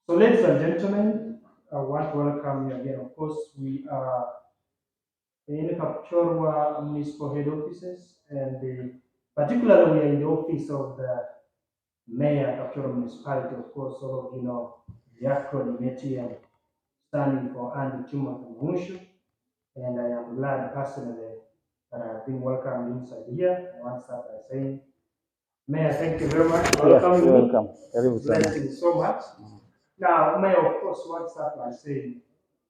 So, ladies and gentlemen, I want to welcome you again. Of course, we are in Kapchorwa municipal head offices, and particularly we are in the office of the mayor of Kapchorwa municipality. Of course, all of you know the acronym ATM standing for Andy Chuma Mushu, and I am glad personally that I have been welcomed inside here. I want to start by saying, Mayor, thank you very much for welcoming You're me. welcome. Blessings so much. Now, Mayor, of course, want to start by saying,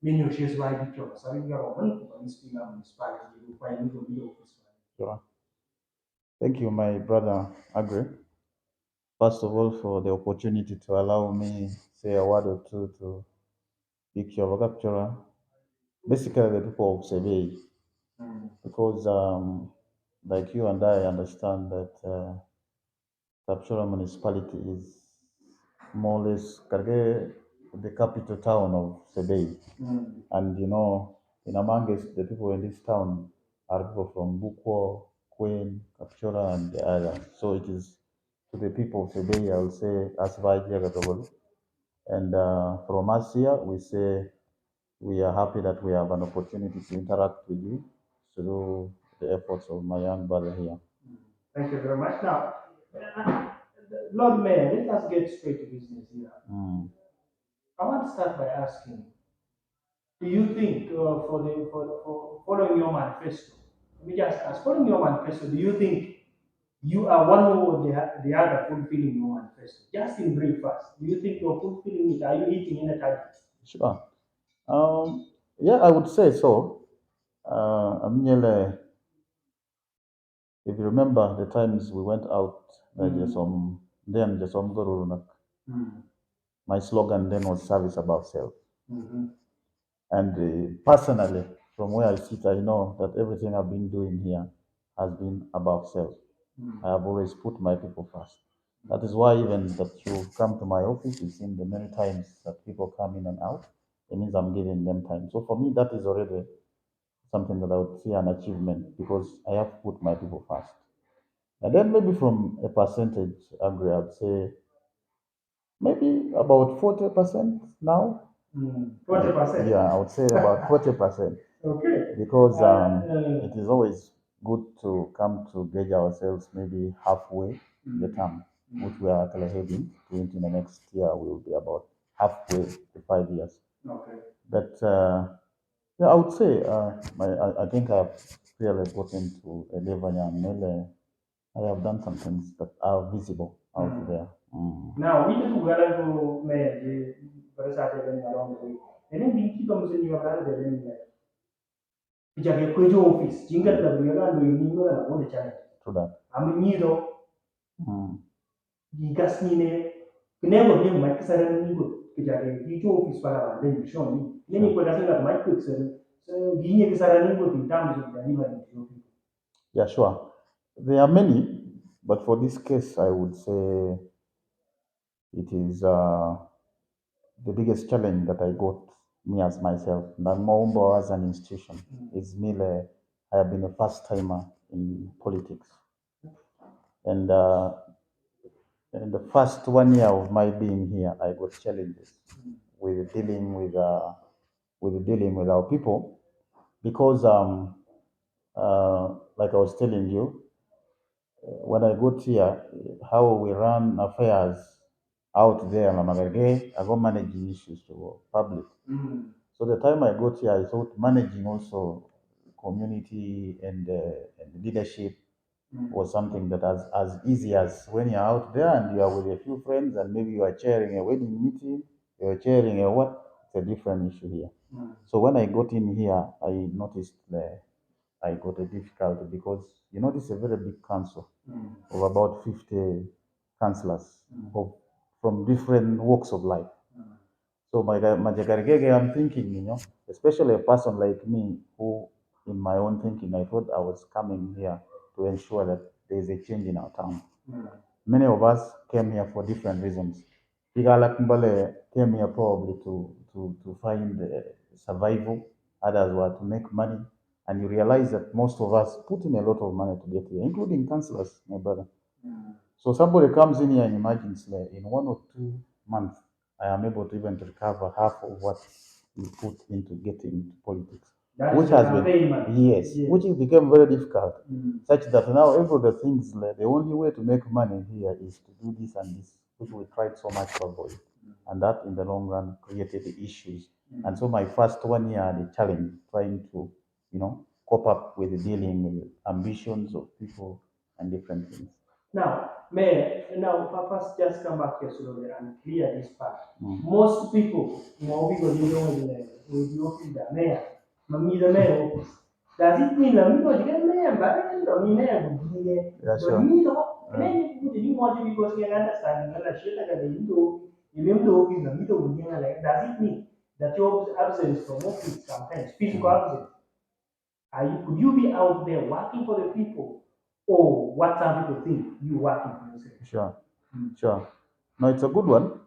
many she's why you so we are one speaking of municipality, you find me to be office. Sure. Thank you, my brother Agri. First of all, for the opportunity to allow me say a word or two to speak your capturer. Basically, the people of Seville, because like you and I understand that Kapchora municipality is more or less the capital town of Sebei. And in amongst the people in this town are people from Bukwo, Queen, Kapchora, and the others. So it is to the people of Sebei, I will say, Asvai. And from us here, we say we are happy that we have an opportunity to interact with you through the efforts of my young brother here. Thank you very much. Now, Lord Mayor, let us get straight to business here. I want to start by asking, do you think for following your manifesto, let me just ask, following your manifesto, do you think you are one or the other fulfilling your manifesto? Just in brief first, do you think you're fulfilling it? Are you hitting any target? Sure. Yeah, I would say so. If you remember the times we went out, my slogan then was service above self. And personally, from where I sit, I know that everything I've been doing here has been above self. I have always put my people first. That is why even that you come to my office, you've seen the many times that people come in and out. It means I'm giving them time. So for me, that is already something that I would say an achievement because I have put my people first. And then maybe from a percentage, agree, I'd say maybe about 40% now. 40%. Yeah, I would say about 40%. Okay. Because it is always good to come to gauge ourselves maybe halfway the term, which we are actually heading into the next year. We will be about halfway to 5 years. Okay. But yeah, I would say I think I've really gotten to a level and I have done some things that are visible out there. Now, we need to go to the Barasate along the way. And then we keep on saying you have the Kijake kwejo office, jinga la buyala ndo yinimo na ngone chane. True that. Aminyido, digasmine, kinego ni makisara nigo, kijake kwejo office para ba then shoni. Nini kwa dasinga mic pixel, so ginye kisara nigo in terms of delivery to people. Yeah, sure. There are many, but for this case, I would say it is the biggest challenge that I got me as myself. Maumbo as an institution is merely I have been a first timer in politics, and in the first 1 year of my being here, I got challenges with dealing with our people because like I was telling you, when I got here, how we run affairs out there in Lamagarge, I got managing issues to public. So the time I got here, I thought managing also community and leadership was something that as easy as when you're out there and you are with a few friends and maybe you are chairing a wedding meeting, you're chairing a what? It's a different issue here. So when I got in here, I noticed I got a difficulty because this is a very big council of about 50 councillors from different walks of life. So my Majagarigege, I'm thinking, especially a person like me who, in my own thinking, I thought I was coming here to ensure that there is a change in our town. Many of us came here for different reasons. Pigala Kumbale came here probably to find survival. Others were to make money. And you realize that most of us put in a lot of money to get here, including councillors, my brother. So somebody comes in here and imagines in 1 or 2 months, I am able to even recover half of what we put into getting into politics. That Which is the has campaign been, money. yes, Yes. which has become very difficult, Mm. such that now everybody thinks like the only way to make money here is to do this and this, which we tried so much to avoid. And that in the long run created the issues. And so my first 1 year, the challenge, trying to, cope up with dealing with ambitions of people and different things. Now, Mayor, now Papa's just come back here slowly and clear this part. Mm. Most people, because you know, with the office, the mayor, Mami the mayor office. Does it mean that you know the mayor, but the mayor would be there? Yeah, But sure. me, and then you want to because you understand, and I should like you do, you know, the office, and you do, like, does it mean that your absence from office sometimes, physical absence? Could you be out there working for the people, or what some people think you working for yourself? Sure, sure. No, it's a good one.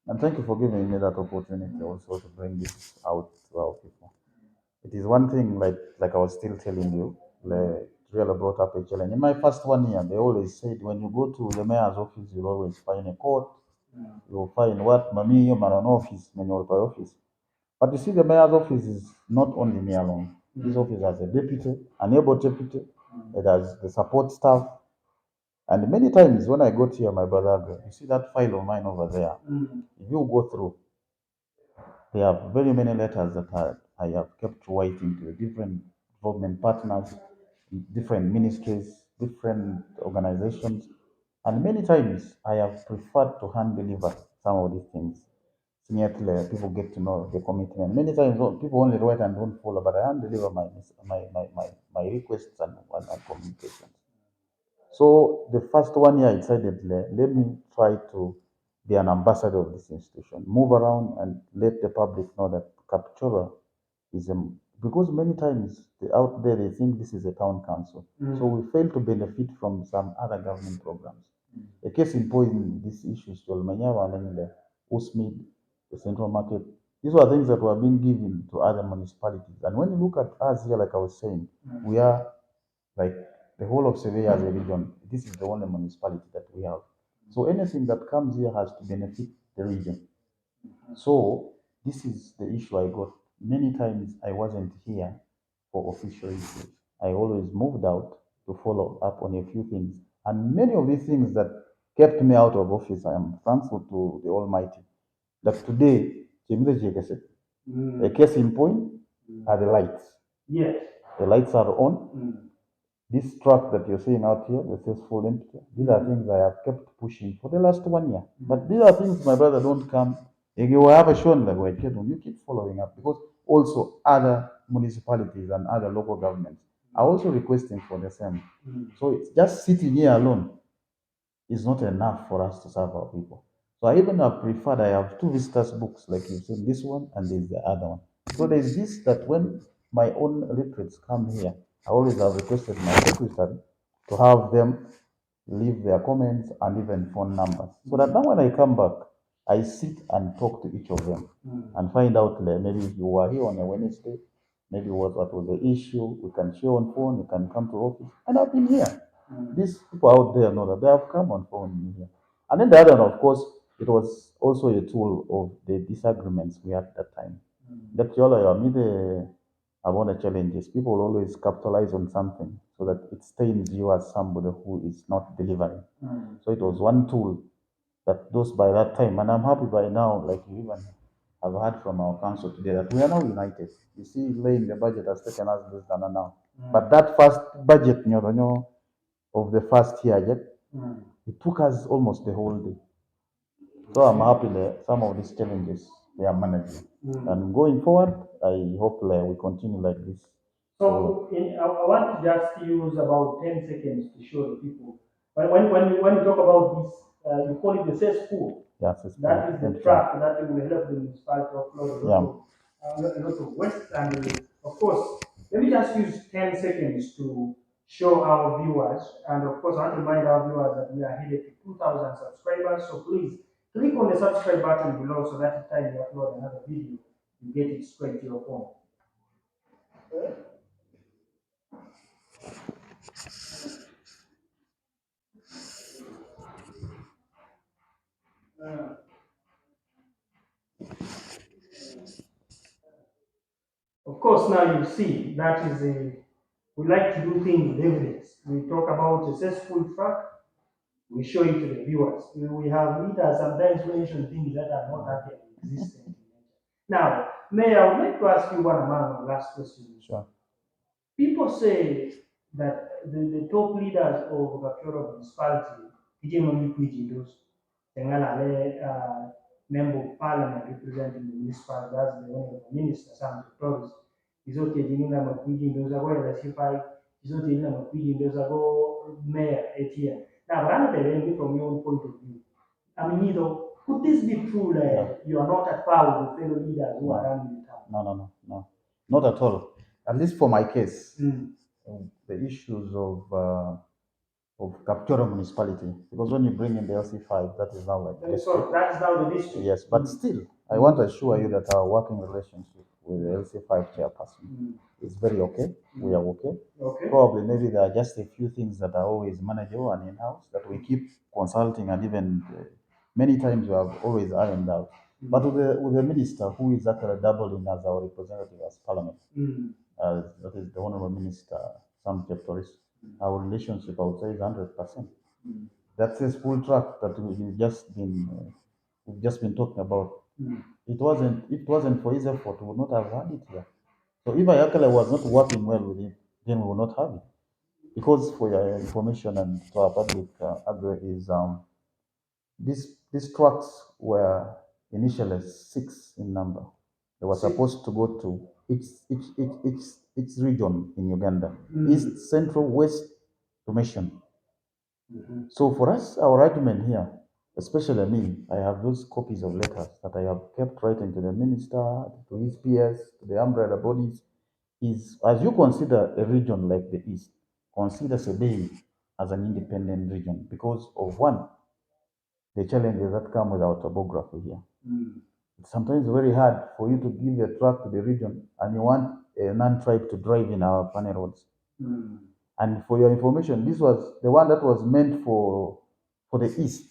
And thank you for giving me that opportunity also to bring this out to our people. It is one thing, like I was still telling you, it really brought up a challenge. In my first 1 year, they always said when you go to the mayor's office, you'll always find a court, you'll find what, Mami, your man office, manual office. But you see, the mayor's office is not only me alone. This office has a deputy, an able deputy, it has the support staff. And many times when I got here, my brother, you see that file of mine over there. If you go through, there are very many letters that I have kept writing to different government partners, different ministries, different organizations. And many times I have preferred to hand deliver some of these things. Yet people get to know the commitment. Many times people only write and don't follow, but I hand deliver my requests and communications. So the first 1 year, I decided, let me try to be an ambassador of this institution, move around and let the public know that Captura is a, because many times out there they think this is a town council. So we fail to benefit from some other government programs. A case in point in these issues, Manyawa and the USMID, the central market, these were things that were being given to other municipalities. And when you look at us here, like I was saying, we are like the whole of Sevilla as a region, this is the only municipality that we have. So anything that comes here has to benefit the region. So this is the issue I got. Many times I wasn't here for official issues. I always moved out to follow up on a few things. And many of these things that kept me out of office, I am thankful to the Almighty that today, a case in point are the lights. Yes. The lights are on. This truck that you're seeing out here that says full empty, these are things I have kept pushing for the last 1 year. But these are things my brother don't come. You have a shown like where you keep following up because also other municipalities and other local governments are also requesting for the same. So it's just sitting here alone is not enough for us to serve our people. So I even have preferred, I have two visitors books, like you've seen this one and there's the other one. So there's this that when my own literates come here, I always have requested my secretary to have them leave their comments and even phone numbers. So that now when I come back, I sit and talk to each of them and find out maybe you were here on a Wednesday, maybe what was the issue, we can share on phone, you can come to office. And I've been here. These people out there know that they have come on phone here. And then the other one, of course, it was also a tool of the disagreements we had at that time. That Yola, me the about the challenges, people always capitalize on something so that it stains you as somebody who is not delivering. So it was one tool that those by that time, and I'm happy by now, like you even have heard from our council today, that we are now united. You see, laying the budget has taken us this than now. But that first budget, of the first year, it took us almost the whole day. So I'm happy that some of these challenges they are managing. And going forward, I hope we continue like this. So I want to just use about 10 seconds to show the people. When you talk about this, you call it the cesspool. Yes, That is the track that will help the municipality upload a lot of waste. And of course, let me just use 10 seconds to show our viewers. And of course, I want to remind our viewers that we are headed to 2,000 subscribers. So please click on the subscribe button below so that time you upload another video, you get it straight to your phone. Of course, now you see that is a we like to do things with evidence. We talk about a successful track, we show it to the viewers. We have leaders sometimes mention things that are not actually existent in nature. Now, Mayor, I would like to ask you one among my last questions. Sure. People say that the top leaders of Kapchoro municipality, Kijemoni Kwijindos, Tengalale, member of parliament representing the municipality, that's the honorable minister, Sam Torres, izote jinina Makwijindos ago LSI, izote jinina Makwijindos ago mayor ATM. Now, rather than from your own point of view, I mean, could this be true that you are not at par with the fellow leaders who are running the town? No, not at all. At least for my case, Mm. the issues of Kapchoro municipality, because when you bring in the LC5, that is now like So that is now the district. yes, but still, I want to assure you that our working relationship with the LC5 chairperson is very okay. We are okay. Okay. Probably maybe there are just a few things that are always manageable and in-house that we keep consulting, and even many times we have always ironed out. But with the minister who is actually doubling as our representative as parliament, that is the Honorable Minister Sam Torres, our relationship I would say is 100%. That's a full track that we've just been talking about. If it wasn't for his effort, we would not have had it here. So if Ayakala was not working well with it, then we will not have it. Because for your information and to our public, Agri is these trucks were initially 6 in number. They were supposed to go to each region in Uganda, east, central, west to mission. So for us, our argument here, especially me, I have those copies of letters that I have kept writing to the minister, to his PS, to the umbrella bodies, is as you consider a region like the East, consider Sebei as an independent region because of one, the challenges that come with our topography here. It's sometimes very hard for you to give a truck to the region and you want a non-tribe to drive in our panel roads. And for your information, this was the one that was meant for the East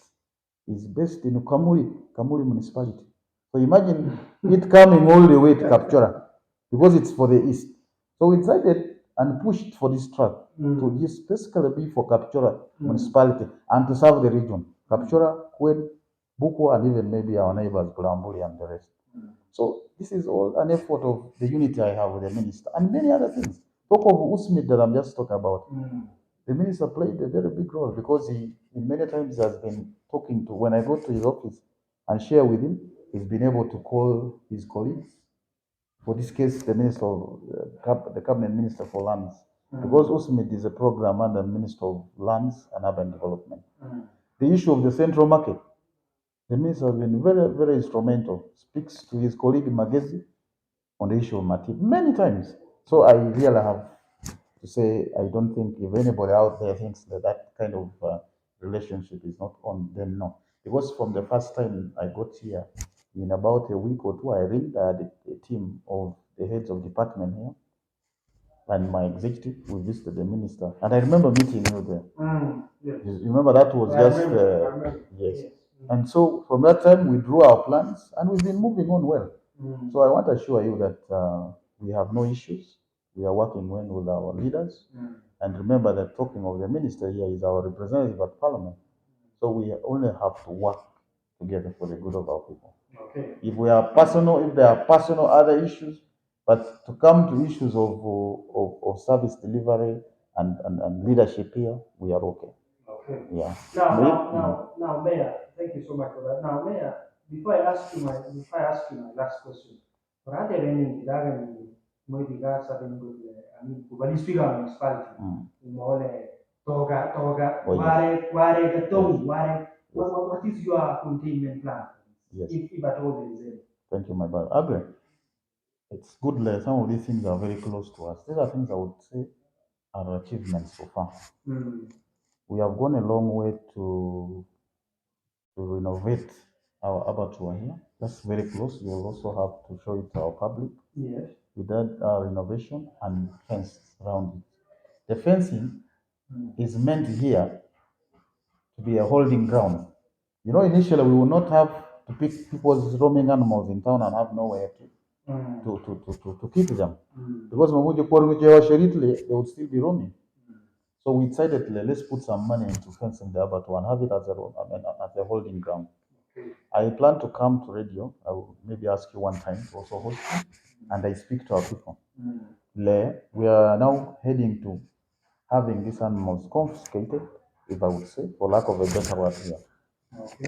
is based in Kamuri municipality. So imagine it coming all the way to Kapchora because it's for the East. So we decided and pushed for this truck to just basically be for Kapchora municipality and to serve the region. Kapchora, Kwen, Buko, and even maybe our neighbors, Bulambuli and the rest. So this is all an effort of the unity I have with the minister and many other things. Talk of Usmit that I'm just talking about. The minister played a very big role because he, in many times, has been talking to, when I go to his office and share with him, he's been able to call his colleagues. For this case, the minister, the cabinet minister for lands, because Usmit is a program under the Minister of Lands and Urban Development. The issue of the central market, the minister has been very, very instrumental, speaks to his colleague Magezi on the issue of Matip many times. So I really have to say, I don't think if anybody out there thinks that that kind of relationship is not on, then no. Because from the first time I got here, in about a week or two, I ringed the team of the heads of department here and my executive. We visited the minister, and I remember meeting you there. Yes. You remember that was I just remember. yes. Yes. And so from that time, we drew our plans, and we've been moving on well. So I want to assure you that we have no issues. We are working well with our leaders. And remember that talking of the minister here is our representative at parliament. So we only have to work together for the good of our people. Okay. If there are personal other issues, but to come to issues of service delivery and leadership here, we are okay. Okay. Yeah. Now, Mayor, thank you so much for that. Now, Mayor, before I ask you my last question, rather than maybe that's something good. I mean, when you speak of municipality, more toga, Oh, ware, Yes. what is your containment plan? Yes. If at all there is any. Thank you, my brother. Agree. It's good that some of these things are very close to us. These are things I would say are achievements so far. We have gone a long way to renovate our abattoir here. That's very close. We will also have to show it to our public. Yes. We did renovation and fence around it. The fencing is meant here to be a holding ground. You know, initially we will not have to pick people's roaming animals in town and have nowhere to. to keep them. Because Mamuja Pormuja Sheritli, they would still be roaming. So we decided, let's put some money into fencing the abattoir and have it as as a holding ground. I plan to come to radio. I will maybe ask you one time to also host me, and I speak to our people. We are now heading to having these animals confiscated, if I would say, for lack of a better word here,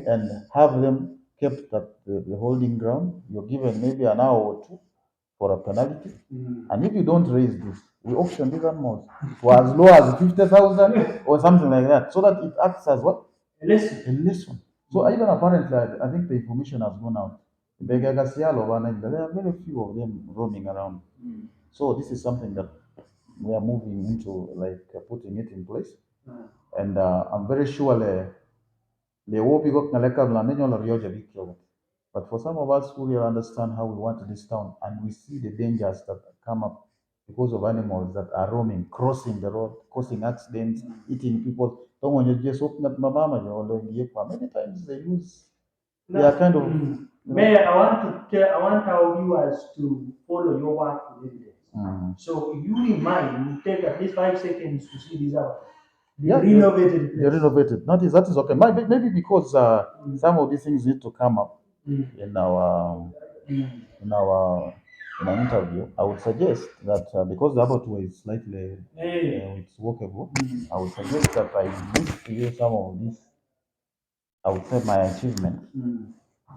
and have them kept at the holding ground. You're given maybe an hour or two for a penalty. And if you don't raise this, we auction these animals for as low as 50,000 or something like that, so that it acts as what? A lesson. A lesson. So even apparently, I think the information has gone out. There are very few of them roaming around. So this is something that we are moving into, like putting it in place. And I'm very sure the will be but for some of us who really understand how we want this town and we see the dangers that come up because of animals that are roaming, crossing the road, causing accidents, eating people. Don't want you just open up many times they use. They are kind of. Mayor, I want our viewers to follow your work with evidence. So if you remind, you take at least 5 seconds to see these out. The renovated place. They're renovated. That is okay. Maybe because some of these things need to come up in our in our in an interview. I would suggest that because the abattoir is slightly it's walkable, I would suggest that I list to you some of these. I would say my achievements,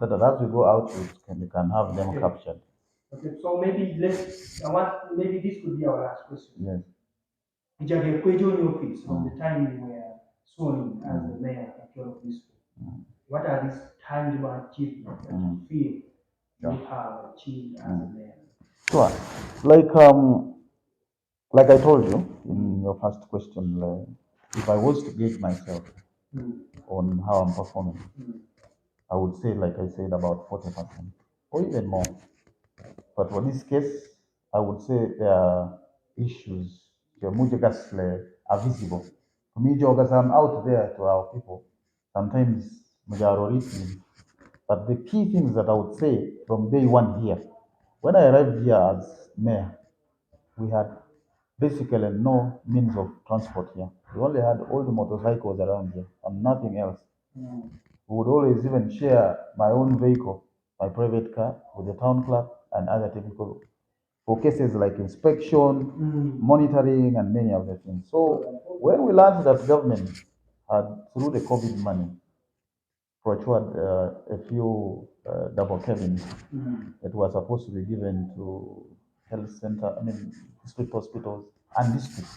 so that as we go out, we can have them captured. Okay, so maybe maybe this could be our last question. Yes. Ijage Kwejo in office from the time you were sworn in as the mayor of your district. What are these tangible achievements that you feel you have achieved as a mayor? Sure. Like I told you in your first question, if I was to gauge myself on how I'm performing, I would say, like I said, about 40% or even more. But for this case, I would say there are issues that are visible. For me, because I'm out there to our people, sometimes majority. But the key things that I would say from day one here, when I arrived here as mayor, we had basically no means of transport here. We only had all the motorcycles around here and nothing else. We would always even share my own vehicle, my private car, with the town clerk and other people for cases like inspection, monitoring, and many other things. So when we learned that government had, through the COVID money, procured a few double cabins that were supposed to be given to health center, district hospitals and districts.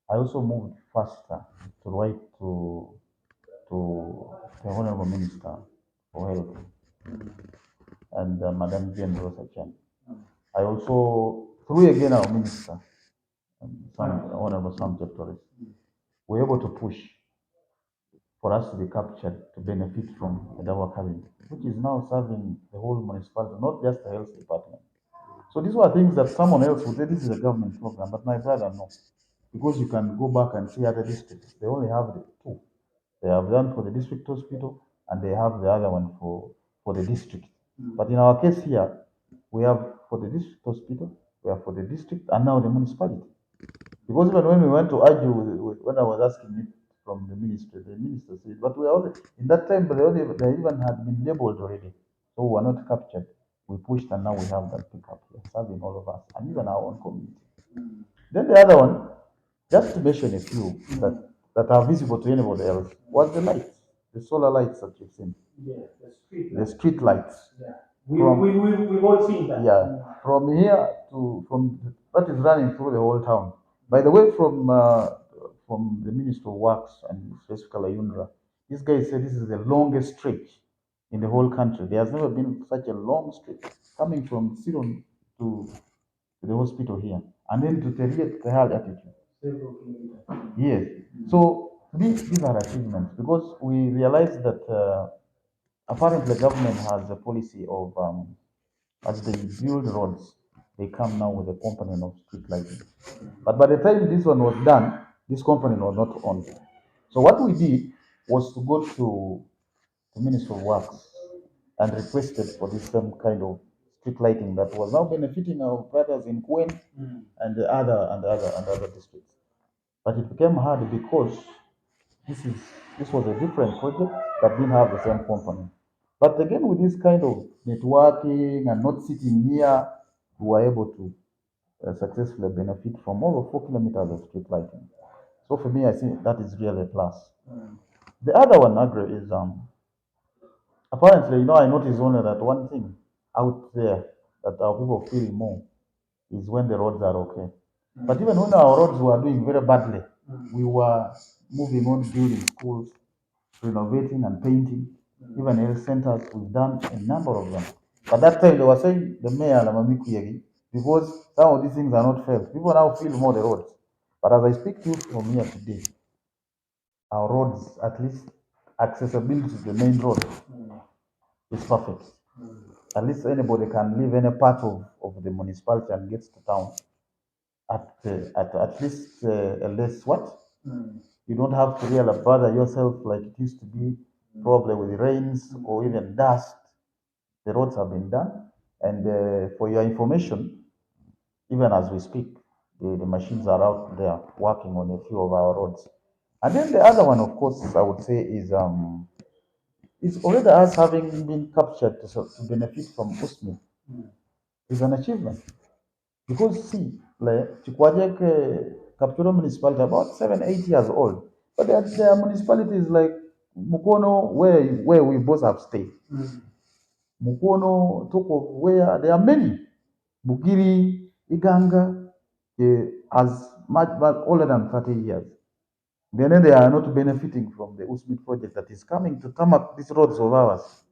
I also moved faster to write to the Honorable Minister for Health and Madam Jane Rosa Chan. I also, through again our minister, Honorable Sam Torres, were able to push for us to be captured to benefit from the double cabin, which is now serving the whole municipality, not just the health department. So these were things that someone else would say this is a government program, but my brother, no. Because you can go back and see other districts, they only have the two. They have one for the district hospital and they have the other one for the district. But in our case here, we have for the district hospital, we have for the district, and now the municipality. Because even when we went to argue, when I was asking it from the minister said, but we are already, in that time, they even had been labeled already. So we were not captured. We pushed and now we have that pickup here, serving all of us and even our own community. Then the other one, just to mention a few that are visible to anybody else, was the lights, the solar lights that you've seen. Yeah, the street lights. Yeah. We've all seen that. Yeah, from here to that is running through the whole town. By the way, from the Minister of Works and specifically UNRWA, this guy said this is the longest stretch in the whole country. There has never been such a long stretch coming from Siron to the hospital here, and then to the high altitude. Yes. So these are achievements because we realize that apparently the government has a policy of as they build roads, they come now with a component of street lighting. But by the time this one was done, this component was not on. So what we did was to go to the Ministry of Works and requested for this same kind of street lighting that was now benefiting our brothers in Kuen and the other districts. But it became hard because this is this was a different project that didn't have the same component. But again, with this kind of networking and not sitting here, we were able to successfully benefit from over 4 kilometers of street lighting. So for me, I think that is really a plus. The other one, Agri, is apparently, I noticed only that one thing out there that our people feel more is when the roads are okay. But even when our roads were doing very badly, we were moving on building schools, renovating and painting, even health centers. We've done a number of them. But that time they were saying the mayor Lamamikuyegi, because some of these things are not felt. People now feel more the roads. But as I speak to you from here today, our roads, at least accessibility to the main road, is perfect. At least anybody can leave any part of the municipality and gets to town at least a less what? You don't have to really bother yourself like it used to be, probably with rains or even dust. The roads have been done. And for your information, even as we speak, the machines are out there working on a few of our roads. And then the other one, of course, I would say is it's already us having been captured to benefit from USMI is an achievement. Because see, like Chikwajek Kapchuro municipality about 7, 8 years old. But their municipality is like Mukono, where we both have stayed. Mukono, Toko, where there are many. Bugiri, Iganga, as much older than 30 years. Then they are not benefiting from the Usmit project that is coming to tarmac these roads of ours.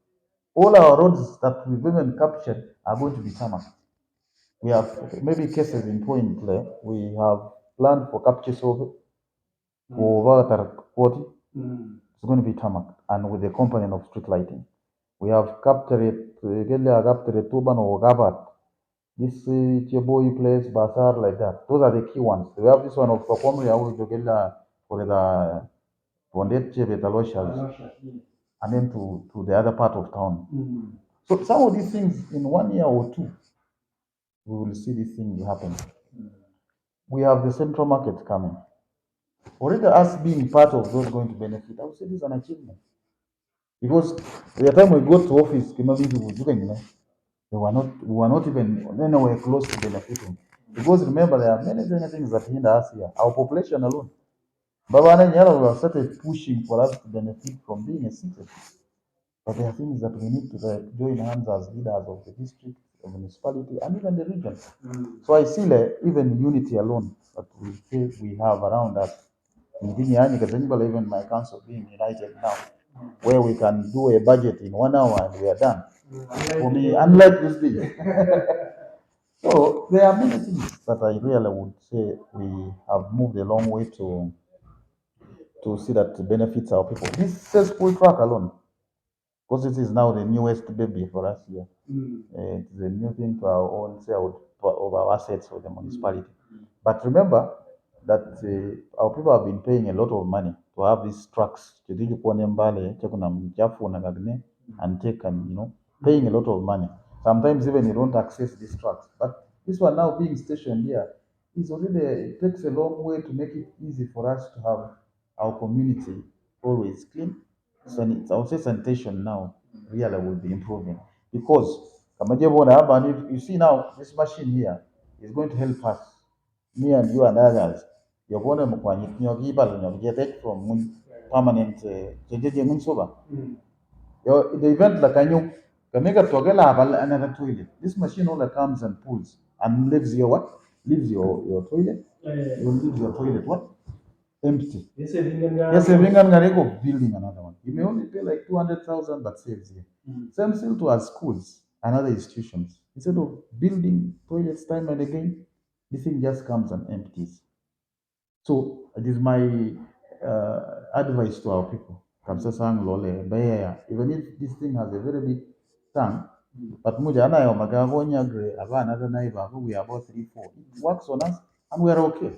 All our roads that we've even captured are going to be tarmac. We have maybe cases in point there. We have planned for capture survey for over 40. It's going to be tarmac and with a component of street lighting. We have captured Tuban or Gabat. This Cheboy place, Basar, like that. Those are the key ones. We have this one of Pakomri, for the Pondet Chebe and then to the other part of town. So some of these things in 1 year or two, we will see these things happen. We have the central market coming. Already us being part of those going to benefit, I would say this is an achievement. Because the time we go to office, we were not even anywhere close to benefiting. Because remember, there are many things that hinder us here. Our population alone. Baba and Yala, we have started pushing for us to benefit from being a citizen. But there are things that we need to join hands as leaders of the district, the municipality, and even the region. So I see even unity alone that we feel we have around us. Even my council being united now, where we can do a budget in 1 hour and we are done. For me, unlike this day. So there are many things that I really would say we have moved a long way to see that it benefits our people. This cesspool track alone, because it is now the newest baby for us here. It's a new thing to our own sale of our assets for the municipality. But remember that our people have been paying a lot of money to have these trucks, and take and paying a lot of money. Sometimes even you don't access these trucks. But this one now being stationed here is already it takes a long way to make it easy for us to have our community always clean. So I would say sanitation now really will be improving because if you see now this machine here is going to help us, me and you and others. You're going to get from permanent the event like Kamega Togela have another toilet. This machine only comes and pulls and leaves your what? Leaves your toilet. You leave your toilet what? Empty. Yes, saving and building another one. You may only pay like 200,000 but saves you. Same thing to our schools and other institutions. Instead of building toilets time and again, this thing just comes and empties. So it is my advice to our people. Kamsasang lole baya. Even if this thing has a very big tank, but muja na yo magagonya gre aba another neighbor who we are about 3, 4. It works on us and we are okay.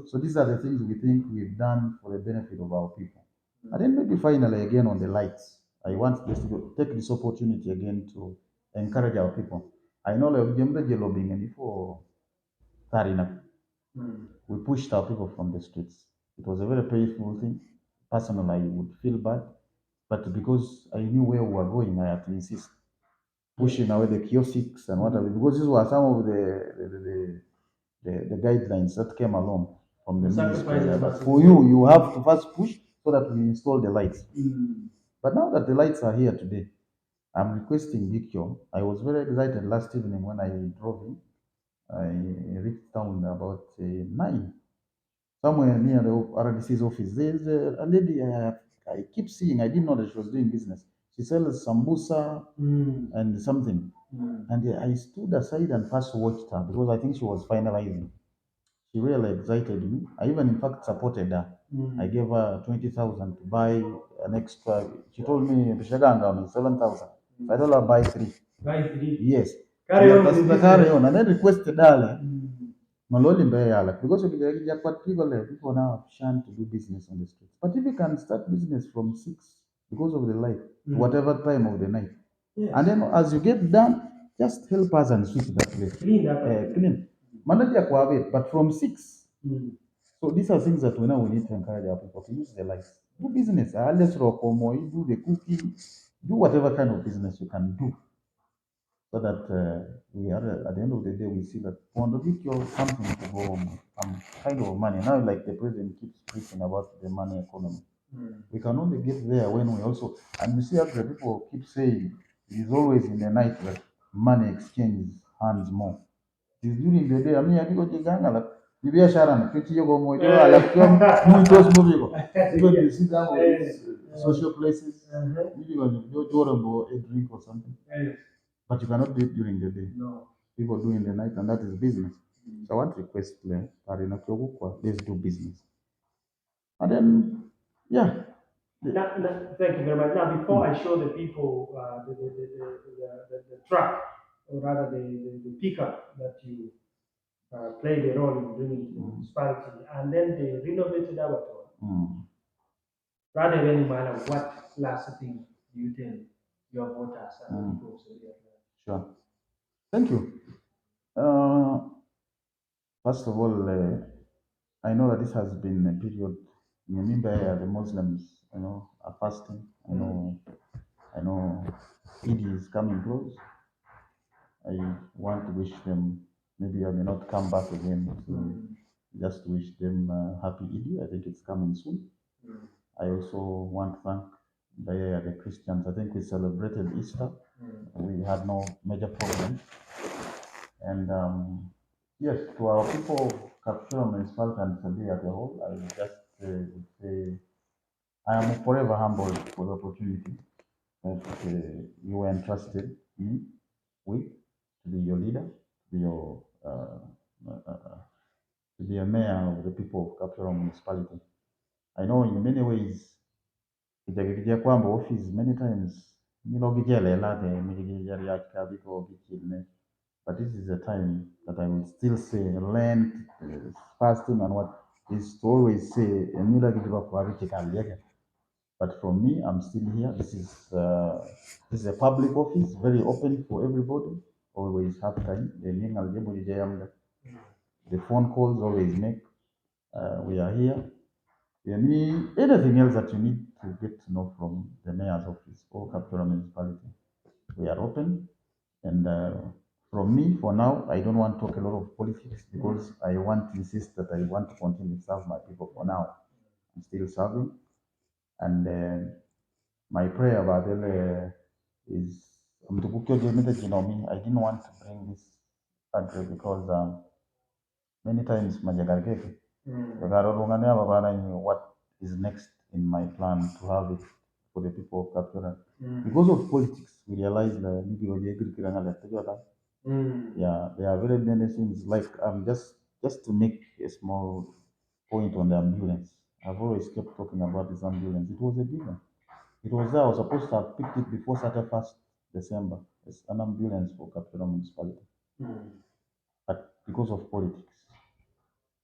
So these are the things we think we've done for the benefit of our people. And then maybe finally again on the lights. I want just to take this opportunity again to encourage our people. I know like Jembe Jelobing and before Tarina, we pushed our people from the streets. It was a very painful thing. Personally, I would feel bad, but because I knew where we were going, I had to insist, pushing away the kiosks and whatever, because these were some of the guidelines that came along from the ministry. That for you, you have to first push so that we install the lights. But now that the lights are here today, I'm requesting Bikyo. I was very excited last evening when I drove in. I reached town about 9. Somewhere near the RDC's office, there's a lady I keep seeing. I didn't know that she was doing business. She sells sambusa and something. And I stood aside and first watched her because I think she was finalizing. She really excited me. I even, in fact, supported her. I gave her 20,000 to buy an extra. She told me, Bishaganga, 7,000. I told her, buy 3. Buy 3. Yes. Carry on That's with the this. carry on. And then requested her. Maloli Mbeyala, because of what people now have shunned to do business on the streets. But if you can start business from 6 because of the light, to whatever time of the night, yes. And then as you get done, just help us and sweep that place. Clean that place. Clean. Manager Kwabit, but from 6. So these are things that we need to encourage our people to use the lights. Do business. Let's rock do the cooking, do whatever kind of business you can do so that we are at the end of the day we see that on the video something to go on kind of money. Now like the president keeps preaching about the money economy. We can only get there when we also, and you see after people keep saying it is always in the night that money exchanges hands more. It is during the day. I mean I think Ganga like the biashara na kiti yogo mo ito like muitos movie. Even you sit down with these social places, maybe when you do a drink or something. But you cannot do it during the day. No. People do in the night, and that is business. So I want to request let's do business. And then, yeah. Thank you very much. Now, before I show the people the truck, or rather the pickup that you played a role in bringing to the municipality, and then the renovated abattoir, rather than any matter what last thing do you tell your voters and the people of Serbia? Sure. Thank you. First of all, I know that this has been a period. Remember, the Muslims, are fasting. I know, Eid is coming close. I want to wish them. Maybe I may not come back again to just wish them happy Eid. I think it's coming soon. I also want to thank the Christians. I think we celebrated Easter. We had no major problem. And yes, to our people of Kapchura Municipality and Serbia as a whole, I would just would say I am forever humbled for the opportunity that you were entrusted me with to be your leader, to be your to be a mayor of the people of Kapchura Municipality. I know in many ways, kijakikia kwamba office many times nilogijelela the milijariaka biko gikilne. But this is a time that I will still say Lent, fasting, and what is to always say, but for me, I'm still here. This is a public office, very open for everybody. Always have time. The phone calls always make. We are here. Anything else that you need to get to know from the mayor's office or Kapchora municipality, we are open. And from me, for now, I don't want to talk a lot of politics because I want to insist that I want to continue to serve my people for now. I'm still serving. And my prayer about is I didn't want to bring this country because many times majagargeke. What is next in my plan to have it for the people of Kapchora. Because of politics, we realize that yeah, there are very many things like just to make a small point on the ambulance. I've always kept talking about this ambulance. It was a billion. It was there. I was supposed to have picked it before Saturday 1st December. It's an ambulance for Kapchora municipality. But because of politics,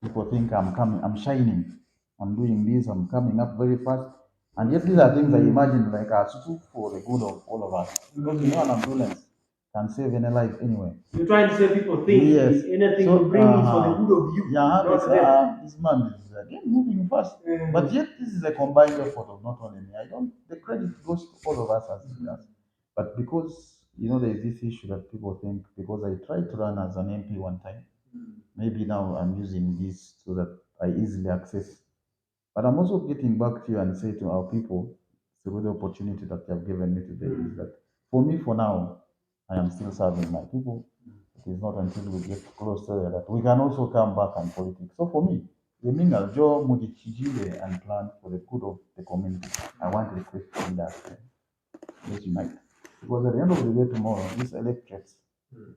people think I'm coming, I'm shining, I'm doing this, I'm coming up very fast. And yet these are things I imagine like are true for the good of all of us. Because an ambulance can save any life anyway. You're trying to say people think Yes. anything So, you bring is for the good of you, yeah, not it's, them. this man is again moving fast. But yet, this is a combined effort of not only me. I don't. The credit goes to all of us as leaders. But because there is this issue that people think because I tried to run as an MP one time, maybe now I'm using this so that I easily access. But I'm also getting back to you and say to our people through the opportunity that you have given me today is that for me, for now, I am still serving my people. It is not until we get closer that we can also come back and politics. So for me, the Mingal Joe Mudichijile and plan for the good of the community. I want to request leaders let's unite. Because at the end of the day tomorrow, these electorates,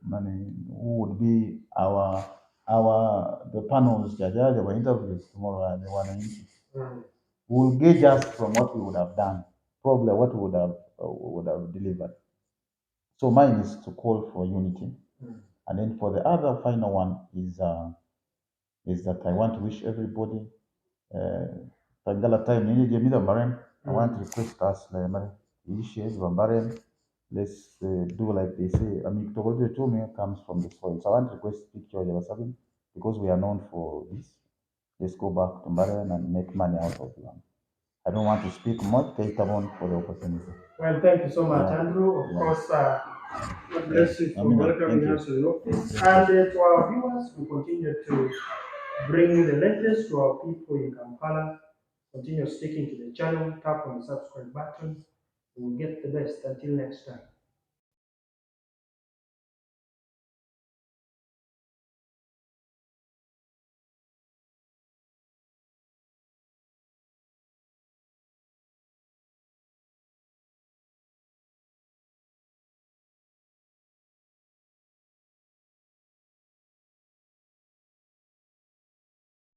money, who would be our the panels that they were interviews tomorrow and they want to will gauge us from what we would have done, probably what we would have delivered. So mine is to call for unity, and then for the other final one is that I want to wish everybody Tagala time nini je mida Baren. I want to request us like Mare. Issues Bambarian. Let's do like they say. I mean, Togojo Chome comes from the soil. So I want to request picture of Yabasabin because we are known for this. Let's go back to Bambarian and make money out of land. I don't want to speak much. Take on for the opportunity. Well, thank you so much, Yeah. Andrew. Of Yeah. course, God bless you for Thank welcoming you. us to the office. And to our viewers, we continue to bring the latest to our people in Kampala. Continue sticking to the channel, tap on the subscribe button. We'll get the best. Until next time.